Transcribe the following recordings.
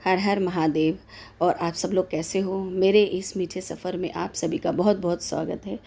हर हर महादेव। और आप सब लोग कैसे हो? मेरे इस मीठे सफ़र में आप सभी का बहुत बहुत स्वागत है।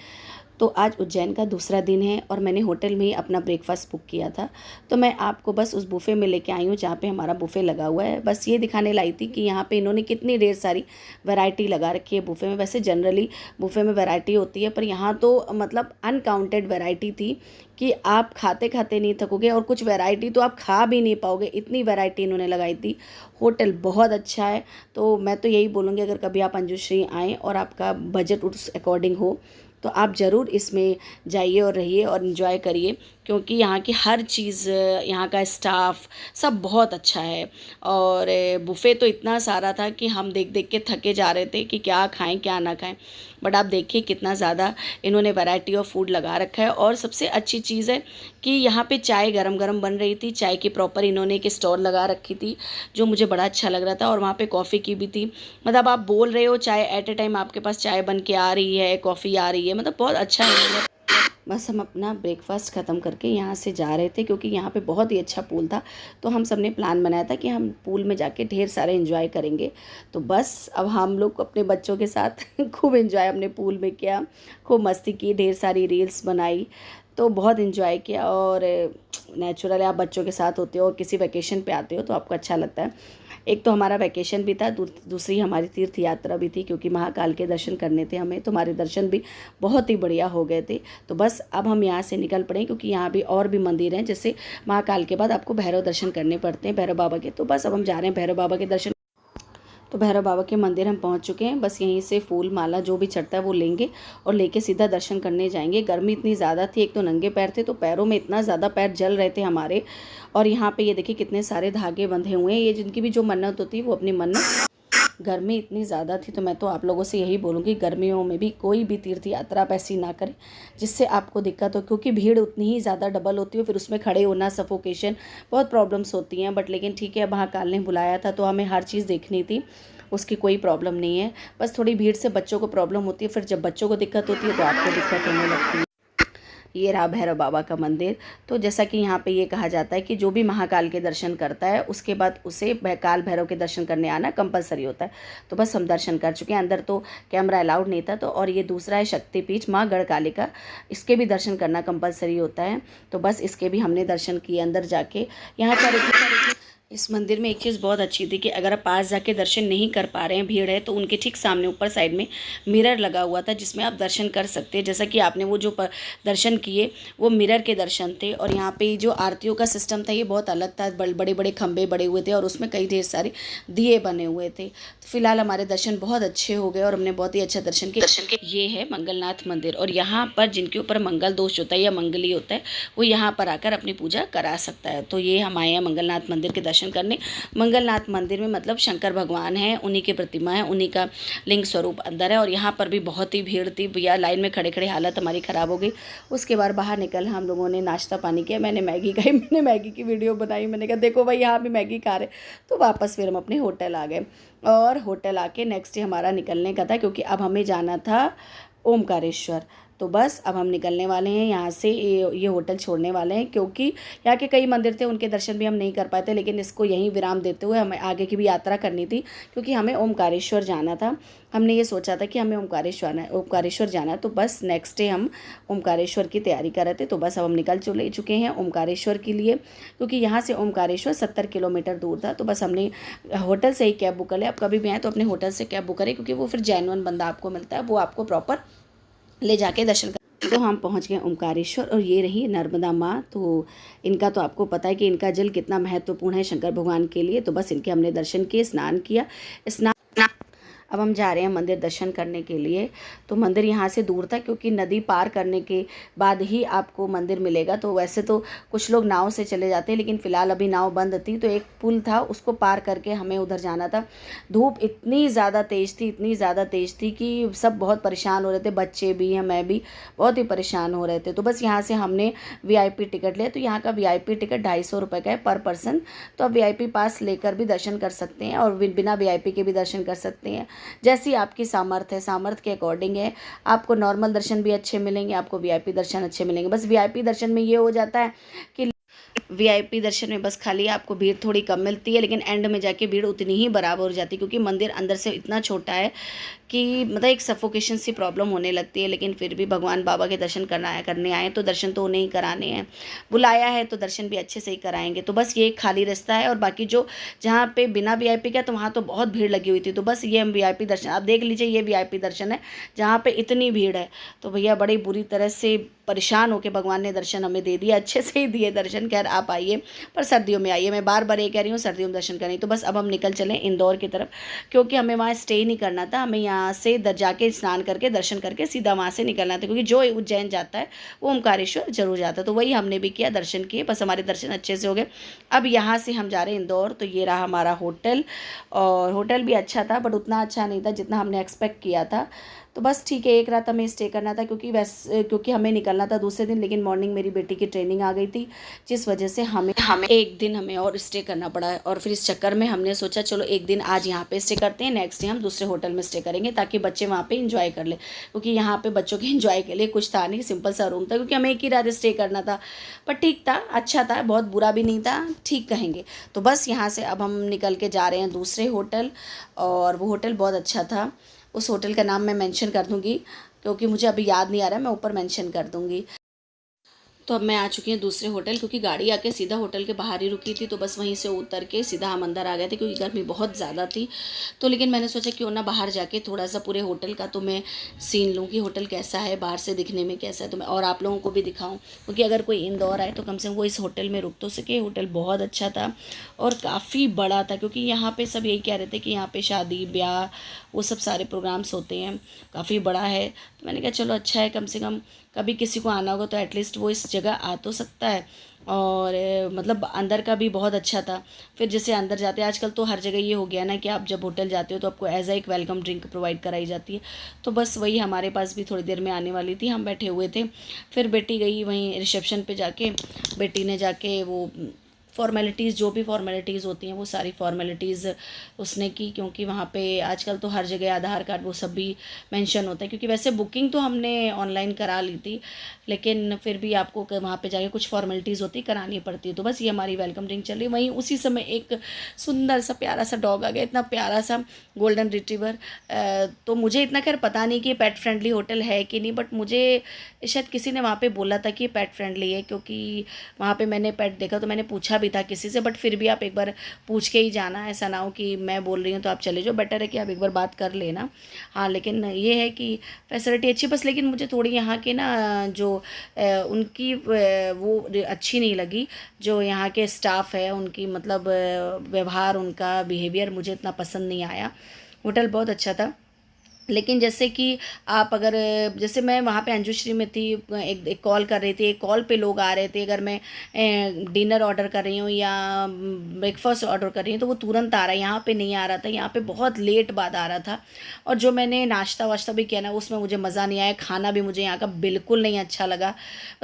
तो आज उज्जैन का दूसरा दिन है और मैंने होटल में ही अपना ब्रेकफास्ट बुक किया था। तो मैं आपको बस उस बुफ़े में लेके आई हूँ जहाँ पे हमारा बुफ़े लगा हुआ है। बस ये दिखाने लाई थी कि यहाँ पे इन्होंने कितनी ढेर सारी वैरायटी लगा रखी है बुफ़े में। वैसे जनरली बुफ़े में वैरायटी होती है, पर यहाँ तो मतलब अनकाउंटेड वैरायटी थी कि आप खाते खाते नहीं थकोगे, और कुछ वैरायटी तो आप खा भी नहीं पाओगे, इतनी वैरायटी इन्होंने लगाई थी। होटल बहुत अच्छा है। तो मैं तो यही बोलूँगी, अगर कभी आप अंजुश्री आएँ और आपका बजट उस अकॉर्डिंग हो तो आप ज़रूर इसमें जाइए और रहिए और इन्जॉय करिए, क्योंकि यहाँ की हर चीज़, यहाँ का स्टाफ सब बहुत अच्छा है। और बुफ़े तो इतना सारा था कि हम देख देख के थके जा रहे थे कि क्या खाएं क्या ना खाएं। बट आप देखिए कितना ज़्यादा इन्होंने वैरायटी ऑफ फूड लगा रखा है। और सबसे अच्छी चीज़ है कि यहाँ पे चाय गरम गरम बन रही थी। चाय की प्रॉपर इन्होंने एक स्टॉल लगा रखी थी, जो मुझे बड़ा अच्छा लग रहा था। और वहाँ पे कॉफ़ी की भी थी। मतलब आप बोल रहे हो चाय एट ए टाइम आपके पास चाय बन के आ रही है, कॉफ़ी आ रही है, मतलब बहुत अच्छा है। बस हम अपना ब्रेकफास्ट ख़त्म करके यहाँ से जा रहे थे, क्योंकि यहाँ पे बहुत ही अच्छा पूल था। तो हम सब ने प्लान बनाया था कि हम पूल में जाके ढेर सारे एंजॉय करेंगे। तो बस अब हम लोग अपने बच्चों के साथ खूब एंजॉय हमने पूल में किया, खूब मस्ती की, ढेर सारी रील्स बनाई। तो बहुत एंजॉय किया। और नेचुरली आप बच्चों के साथ होते हो और किसी वेकेशन पे आते हो तो आपको अच्छा लगता है। एक तो हमारा वैकेशन भी था, दूसरी हमारी तीर्थ यात्रा भी थी, क्योंकि महाकाल के दर्शन करने थे हमें। तो हमारे दर्शन भी बहुत ही बढ़िया हो गए थे। तो बस अब हम यहाँ से निकल पड़े, क्योंकि यहाँ भी और भी मंदिर हैं। जैसे महाकाल के बाद आपको भैरव दर्शन करने पड़ते हैं, भैरव बाबा के। तो बस अब हम जा रहे हैं भैरव बाबा के दर्शन। तो भैरव बाबा के मंदिर हम पहुंच चुके हैं। बस यहीं से फूल माला जो भी चढ़ता है वो लेंगे और लेके सीधा दर्शन करने जाएंगे। गर्मी इतनी ज़्यादा थी, एक तो नंगे पैर थे, तो पैरों में इतना ज़्यादा पैर जल रहे थे हमारे। और यहाँ पे ये देखिए कितने सारे धागे बंधे हुए हैं। ये जिनकी भी जो मन्नत होती है वो अपनी मन्नत। गर्मी इतनी ज़्यादा थी, तो मैं तो आप लोगों से यही बोलूँगी, गर्मियों में भी कोई भी तीर्थ यात्रा आप ऐसी ना करें जिससे आपको दिक्कत हो, क्योंकि भीड़ उतनी ही ज़्यादा डबल होती है। फिर उसमें खड़े होना, सफोकेशन, बहुत प्रॉब्लम्स होती हैं। बट लेकिन ठीक है, महाकाल ने बुलाया था तो हमें हर चीज़ देखनी थी, उसकी कोई प्रॉब्लम नहीं है। बस थोड़ी भीड़ से बच्चों को प्रॉब्लम होती है, फिर जब बच्चों को दिक्कत होती है तो आपको दिक्कत होने लगती है। ये रहा भैरव बाबा का मंदिर। तो जैसा कि यहाँ पे ये कहा जाता है कि जो भी महाकाल के दर्शन करता है उसके बाद उसे काल भैरव के दर्शन करने आना कंपलसरी होता है। तो बस हम दर्शन कर चुके हैं। अंदर तो कैमरा अलाउड नहीं था। तो और ये दूसरा है शक्तिपीठ माँ गढ़कालिका, इसके भी दर्शन करना कंपलसरी होता है। तो बस इसके भी हमने दर्शन किए अंदर जाके। यहाँ पर इस मंदिर में एक चीज़ बहुत अच्छी थी कि अगर आप पास जाके दर्शन नहीं कर पा रहे हैं, भीड़ है, तो उनके ठीक सामने ऊपर साइड में मिरर लगा हुआ था, जिसमें आप दर्शन कर सकते हैं। जैसा कि आपने वो जो दर्शन किए वो मिरर के दर्शन थे। और यहाँ पे जो आरतियों का सिस्टम था ये बहुत अलग था। बड़े बड़े खंभे बड़े हुए थे और उसमें कई ढेर सारे दिए बने हुए थे। फिलहाल हमारे दर्शन बहुत अच्छे हो गए और हमने बहुत ही अच्छा दर्शन किया। ये है मंगलनाथ मंदिर, और यहाँ पर जिनके ऊपर मंगल दोष होता है या मंगली होता है वो यहाँ पर आकर अपनी पूजा करा सकता है। तो ये हम आए हैं मंगलनाथ मंदिर के दर्शन करने। मंगलनाथ मंदिर में मतलब शंकर भगवान हैं, उन्हीं की प्रतिमा है, उन्हीं का लिंग स्वरूप अंदर है। और यहाँ पर भी बहुत ही भीड़ थी भैया, लाइन में खड़े खड़े हालत हमारी ख़राब हो गई। उसके बाद बाहर निकल हम लोगों ने नाश्ता पानी किया। मैंने मैगी खाई, मैंने मैगी की वीडियो बनाई, मैंने कहा देखो भाई यहाँ भी मैगी खा रहे। तो वापस फिर हम अपने होटल आ गए। और होटल आके नेक्स्ट डे हमारा निकलने का था, क्योंकि अब हमें जाना था ओमकारेश्वर। तो बस अब हम निकलने वाले हैं यहाँ से, ये होटल छोड़ने वाले हैं, क्योंकि यहाँ के कई मंदिर थे उनके दर्शन भी हम नहीं कर पाए थे। लेकिन इसको यहीं विराम देते हुए हमें आगे की भी यात्रा करनी थी, क्योंकि हमें ओमकारेश्वर जाना था। हमने ये सोचा था कि हमें ओमकारेश्वर जाना है। तो बस नेक्स्ट डे हम ओमकारेश्वर की तैयारी कर रहे थे। तो बस अब हम निकल चुके हैं ओमकारेश्वर के लिए, क्योंकि यहाँ से ओमकारेश्वर 70 किलोमीटर दूर था। तो बस हमने होटल से ही कैब बुक कर लिया। आप कभी भी आए तो अपने होटल से कैब बुक करें, क्योंकि वो फिर जेन्युइन बंदा आपको मिलता है, वो आपको प्रॉपर ले जाके दर्शन कर। तो हम पहुंच गए ओमकारेश्वर, और ये रही नर्मदा माँ। तो इनका तो आपको पता है कि इनका जल कितना महत्वपूर्ण है शंकर भगवान के लिए। तो बस इनके हमने दर्शन किए, स्नान किया। स्नान अब हम जा रहे हैं मंदिर दर्शन करने के लिए। तो मंदिर यहाँ से दूर था, क्योंकि नदी पार करने के बाद ही आपको मंदिर मिलेगा। तो वैसे तो कुछ लोग नाव से चले जाते हैं, लेकिन फ़िलहाल अभी नाव बंद थी। तो एक पुल था, उसको पार करके हमें उधर जाना था। धूप इतनी ज़्यादा तेज़ थी, इतनी ज़्यादा तेज़ थी कि सब बहुत परेशान हो रहे थे, बच्चे भी हैं, मैं भी बहुत ही परेशान हो रहे थे। तो बस यहाँ से हमने VIP टिकट लिया। तो यहाँ का VIP टिकट 250 रुपये का है पर पर्सन। तो आप VIP पास लेकर भी दर्शन कर सकते हैं और बिना VIP के भी दर्शन कर सकते हैं, जैसी आपकी सामर्थ्य है, सामर्थ्य के अकॉर्डिंग है। आपको नॉर्मल दर्शन भी अच्छे मिलेंगे, आपको VIP दर्शन अच्छे मिलेंगे। बस VIP दर्शन में ये हो जाता है कि वीआईपी दर्शन में बस खाली आपको भीड़ थोड़ी कम मिलती है, लेकिन एंड में जाके भीड़ उतनी ही बराबर हो जाती है, क्योंकि मंदिर अंदर से इतना छोटा है कि मतलब एक सफोकेशन सी प्रॉब्लम होने लगती है। लेकिन फिर भी भगवान बाबा के दर्शन करने आए तो दर्शन तो उन्हें ही कराने हैं, बुलाया है तो दर्शन भी अच्छे से ही कराएंगे। तो बस ये खाली रास्ता है, और बाकी जो जहाँ पे बिना वीआईपी का तो वहाँ तो बहुत भीड़ लगी हुई थी। तो बस ये हम वीआईपी दर्शन आप देख लीजिए, ये वीआईपी दर्शन है जहाँ पे इतनी भीड़ है। तो भैया बड़ी बुरी तरह से परेशान होकर भगवान ने दर्शन हमें दे दिया, अच्छे से ही दिए दर्शन। खैर आप आइए, पर सर्दियों में आइए, मैं बार बार ये कह रही हूँ, सर्दियों में दर्शन करें। तो बस अब हम निकल चले इंदौर की तरफ, क्योंकि हमें वहाँ स्टे नहीं करना था, हमें यहाँ से जाके स्नान करके दर्शन करके सीधा वहाँ से निकलना था, क्योंकि जो उज्जैन जाता है वो ओमकारेश्वर जरूर जाता है। तो वही हमने भी किया, दर्शन किए, बस हमारे दर्शन अच्छे से हो गए। अब यहाँ से हम जा रहे हैं इंदौर। तो ये रहा हमारा होटल, और होटल भी अच्छा था बट उतना अच्छा नहीं था जितना हमने एक्सपेक्ट किया था। तो बस ठीक है, एक रात हमें स्टे करना था, क्योंकि हमें निकलना था दूसरे दिन, लेकिन मॉर्निंग मेरी बेटी की ट्रेनिंग आ गई थी, जिस वजह से हमें एक दिन हमें और स्टे करना पड़ा है। और फिर इस चक्कर में हमने सोचा चलो एक दिन आज यहाँ पे स्टे करते हैं, नेक्स्ट डे हम दूसरे होटल में स्टे करेंगे, ताकि बच्चे वहाँ पे इंजॉय कर ले, क्योंकि यहाँ पे बच्चों के इंजॉय के लिए कुछ था नहीं, सिंपल सा रूम था, क्योंकि हमें एक ही रात स्टे करना था। पर ठीक था, अच्छा था, बहुत बुरा भी नहीं था, ठीक कहेंगे। तो बस यहाँ से अब हम निकल के जा रहे हैं दूसरे होटल, और वो होटल बहुत अच्छा था। उस होटल का नाम मैं मेंशन कर दूँगी, क्योंकि मुझे अभी याद नहीं आ रहा है, मैं ऊपर मेंशन कर दूँगी। तो अब मैं आ चुकी हूँ दूसरे होटल, क्योंकि गाड़ी आके सीधा होटल के बाहर ही रुकी थी, तो बस वहीं से उतर के सीधा हम अंदर आ गए थे, क्योंकि गर्मी बहुत ज़्यादा थी। तो लेकिन मैंने सोचा क्यों ना बाहर जाके थोड़ा सा पूरे होटल का तो मैं सीन लूँ कि होटल कैसा है, बाहर से दिखने में कैसा है, तो मैं और आप लोगों को भी दिखाऊँ, क्योंकि अगर कोई इंदौर आए तो कम से कम वो इस होटल में रुक तो सके। होटल बहुत अच्छा था और काफ़ी बड़ा था, क्योंकि यहाँ पर सब यही कह रहे थे कि यहाँ पर शादी ब्याह वो सब सारे प्रोग्राम्स होते हैं, काफ़ी बड़ा है। तो मैंने कहा चलो अच्छा है, कम से कम कभी किसी को आना होगा तो एटलीस्ट वो इस जगह आ तो सकता है। और मतलब अंदर का भी बहुत अच्छा था। फिर जैसे अंदर जाते हैं, आजकल तो हर जगह ये हो गया ना कि आप जब होटल जाते हो तो आपको एज एक वेलकम ड्रिंक प्रोवाइड कराई जाती है। तो बस वही हमारे पास भी थोड़ी देर में आने वाली थी, हम बैठे हुए थे। फिर बेटी गई वहीं रिसेप्शन पे जाके, बेटी ने जाके वो फॉर्मेलिटीज़, जो भी फॉर्मेलिटीज़ होती हैं वो सारी फॉर्मेलिटीज़ उसने की, क्योंकि वहाँ पे आजकल तो हर जगह आधार कार्ड वो सब भी मेंशन होता है। क्योंकि वैसे बुकिंग तो हमने ऑनलाइन करा ली थी, लेकिन फिर भी आपको वहाँ पे जाके कुछ फॉर्मेलिटीज़ होती करानी पड़ती है। तो बस ये हमारी वेलकम ड्रिंक चल रही। वहीं उसी समय एक सुंदर सा प्यारा सा डॉग आ गया, इतना प्यारा सा गोल्डन रिट्रीवर। तो मुझे इतना खैर पता नहीं कि पेट फ्रेंडली होटल है कि नहीं, बट मुझे शायद किसी ने वहाँ पे बोला था कि पेट फ्रेंडली है, क्योंकि वहाँ पे मैंने पेट देखा। तो मैंने पूछा भी था किसी से, बट फिर भी आप एक बार पूछ के ही जाना, ऐसा ना हो कि मैं बोल रही हूँ तो आप चले जाओ, बेटर है कि आप एक बार बात कर लेना। हाँ, लेकिन ये है कि फैसिलिटी अच्छी, बस लेकिन मुझे थोड़ी यहाँ के ना जो उनकी वो अच्छी नहीं लगी, जो यहाँ के स्टाफ है उनकी, मतलब व्यवहार, उनका बिहेवियर मुझे इतना पसंद नहीं आया। होटल बहुत अच्छा था, लेकिन जैसे कि आप अगर, जैसे मैं वहाँ पे अंजुश्री में थी, एक कॉल कर रही थी, एक कॉल पे लोग आ रहे थे, अगर मैं डिनर ऑर्डर कर रही हूँ या ब्रेकफास्ट ऑर्डर कर रही हूँ तो वो तुरंत आ रहा है। यहाँ पे नहीं आ रहा था, यहाँ पे बहुत लेट बाद आ रहा था। और जो मैंने नाश्ता वाश्ता भी किया ना, उसमें मुझे मज़ा नहीं आया, खाना भी मुझे यहाँ का बिल्कुल नहीं अच्छा लगा।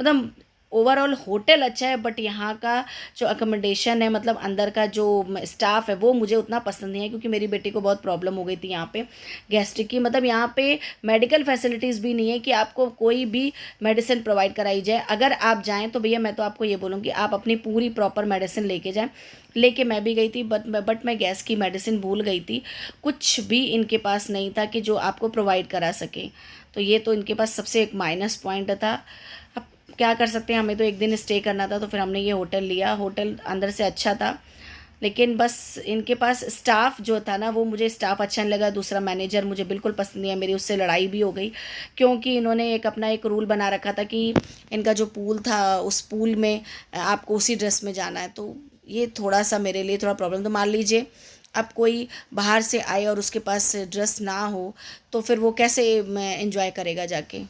मतलब ओवरऑल होटल अच्छा है, बट यहाँ का जो अकोमोडेशन है, मतलब अंदर का जो स्टाफ है वो मुझे उतना पसंद नहीं है, क्योंकि मेरी बेटी को बहुत प्रॉब्लम हो गई थी यहाँ पे गैस्ट्रिक की। मतलब यहाँ पे मेडिकल फैसिलिटीज़ भी नहीं है कि आपको कोई भी मेडिसिन प्रोवाइड कराई जाए। अगर आप जाएँ तो भैया मैं तो आपको ये बोलूँगी आप अपनी पूरी प्रॉपर मेडिसिन लेके जाएँ। लेके मैं भी गई थी, बट मैं गैस की मेडिसिन भूल गई थी। कुछ भी इनके पास नहीं था कि जो आपको प्रोवाइड करा सके। तो ये तो इनके पास सबसे एक माइनस पॉइंट था। अब क्या कर सकते हैं, हमें तो एक दिन स्टे करना था, तो फिर हमने ये होटल लिया। होटल अंदर से अच्छा था, लेकिन बस इनके पास स्टाफ जो था ना, वो मुझे स्टाफ अच्छा नहीं लगा। दूसरा मैनेजर मुझे बिल्कुल पसंद नहीं है, मेरी उससे लड़ाई भी हो गई, क्योंकि इन्होंने एक अपना एक रूल बना रखा था कि इनका जो पूल था उस पूल में आपको उसी ड्रेस में जाना है। तो ये थोड़ा सा मेरे लिए थोड़ा प्रॉब्लम। तो मान लीजिए अब कोई बाहर से आए और उसके पास ड्रेस ना हो, तो फिर वो कैसे एंजॉय करेगा जाके।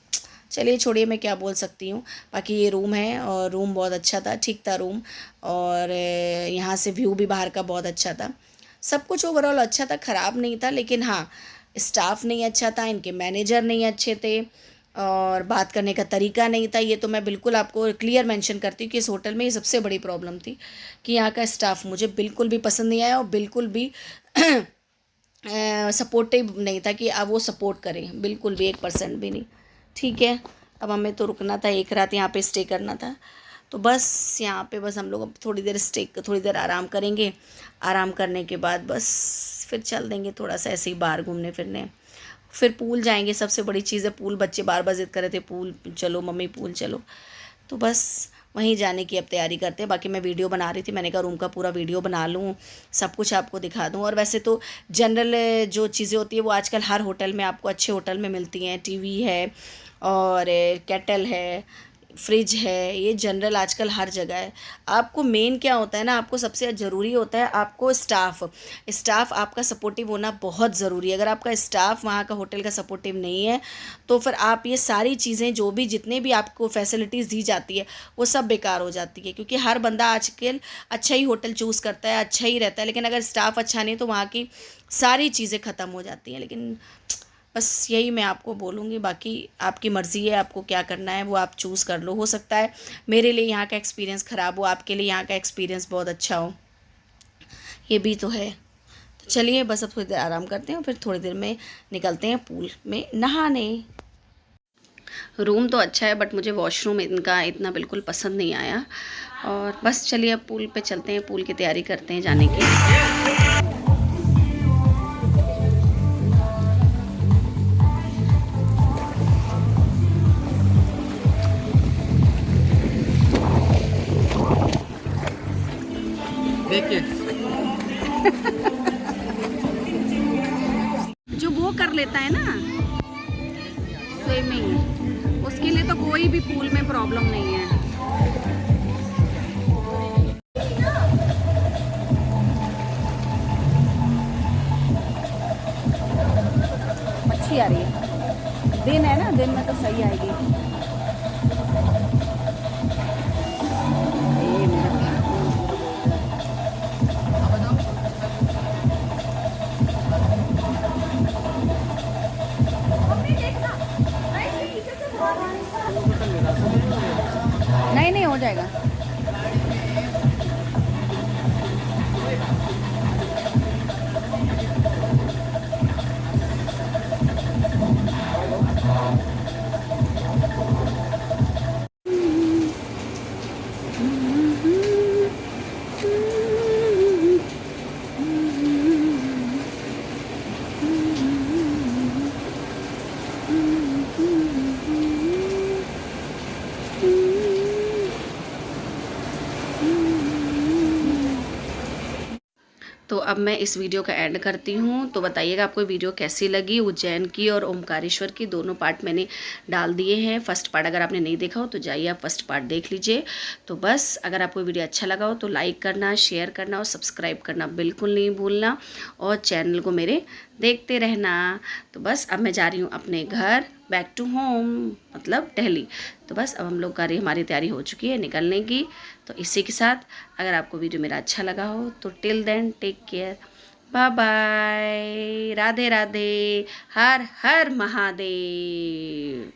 चलिए छोड़िए, मैं क्या बोल सकती हूँ। बाकी ये रूम है, और रूम बहुत अच्छा था, ठीक था रूम। और यहाँ से व्यू भी बाहर का बहुत अच्छा था। सब कुछ ओवरऑल अच्छा था, ख़राब नहीं था। लेकिन हाँ, स्टाफ नहीं अच्छा था, इनके मैनेजर नहीं अच्छे थे, और बात करने का तरीका नहीं था। ये तो मैं बिल्कुल आपको क्लियर मेंशन करती हूँ कि इस होटल में ये सबसे बड़ी प्रॉब्लम थी कि यहाँ का स्टाफ मुझे बिल्कुल भी पसंद नहीं आया, और बिल्कुल भी सपोर्टिव नहीं था कि आप वो सपोर्ट करें, बिल्कुल भी 1% भी नहीं। ठीक है, अब हमें तो रुकना था, एक रात यहाँ पे स्टे करना था। तो बस यहाँ पे बस हम लोग अब थोड़ी देर थोड़ी देर आराम करेंगे। आराम करने के बाद बस फिर चल देंगे थोड़ा सा ऐसे ही बाहर घूमने फिरने। फिर पूल जाएंगे, सबसे बड़ी चीज़ है पूल। बच्चे बार बार जिद कर रहे थे पूल चलो मम्मी पूल चलो, तो बस वहीं जाने की अब तैयारी करते हैं। बाकी मैं वीडियो बना रही थी, मैंने कहा रूम का पूरा वीडियो बना लूँ, सब कुछ आपको दिखा दूँ। और वैसे तो जनरल जो चीज़ें होती है वो आजकल हर होटल में आपको, अच्छे होटल में मिलती हैं। टीवी है और केटल है, फ्रिज है, ये जनरल आजकल हर जगह है। आपको मेन क्या होता है ना, आपको सबसे ज़रूरी होता है आपको स्टाफ। स्टाफ आपका सपोर्टिव होना बहुत ज़रूरी है। अगर आपका स्टाफ वहाँ का होटल का सपोर्टिव नहीं है तो फिर आप ये सारी चीज़ें जो भी जितने भी आपको फैसिलिटीज़ दी जाती है वो सब बेकार हो जाती है। क्योंकि हर बंदा आजकल अच्छा ही होटल चूज़ करता है, अच्छा ही रहता है, लेकिन अगर स्टाफ अच्छा नहीं है तो वहाँ की सारी चीज़ें ख़त्म हो जाती हैं। लेकिन बस यही मैं आपको बोलूँगी, बाकी आपकी मर्ज़ी है, आपको क्या करना है वो आप चूज़ कर लो। हो सकता है मेरे लिए यहाँ का एक्सपीरियंस ख़राब हो, आपके लिए यहाँ का एक्सपीरियंस बहुत अच्छा हो, ये भी तो है। तो चलिए बस अब थोड़ी देर आराम करते हैं और फिर थोड़ी देर में निकलते हैं पूल में नहाने। रूम तो अच्छा है बट मुझे वॉशरूम इनका इतना बिल्कुल पसंद नहीं आया। और बस चलिए अब पूल पे चलते हैं, पूल की तैयारी करते हैं जाने की। देखिए जो वो कर लेता है ना स्विमिंग, उसके लिए तो कोई भी पूल में प्रॉब्लम नहीं है। अच्छी आ रही है, दिन है ना, दिन में तो सही आएगी। ये मेरा नहीं नहीं हो जाएगा। तो अब मैं इस वीडियो का एंड करती हूँ। तो बताइएगा आपको वीडियो कैसी लगी। उज्जैन की और ओमकारेश्वर की दोनों पार्ट मैंने डाल दिए हैं। फर्स्ट पार्ट अगर आपने नहीं देखा हो तो जाइए आप फर्स्ट पार्ट देख लीजिए। तो बस अगर आपको वीडियो अच्छा लगा हो तो लाइक करना, शेयर करना और सब्सक्राइब करना बिल्कुल नहीं भूलना, और चैनल को मेरे देखते रहना। तो बस अब मैं जा रही हूँ अपने घर, बैक टू होम, मतलब दिल्ली। तो बस अब हम लोग हमारी तैयारी हो चुकी है निकलने की। तो इसी के साथ अगर आपको वीडियो मेरा अच्छा लगा हो तो till then take care, bye bye, Radhe Radhe, हर हर महादेव।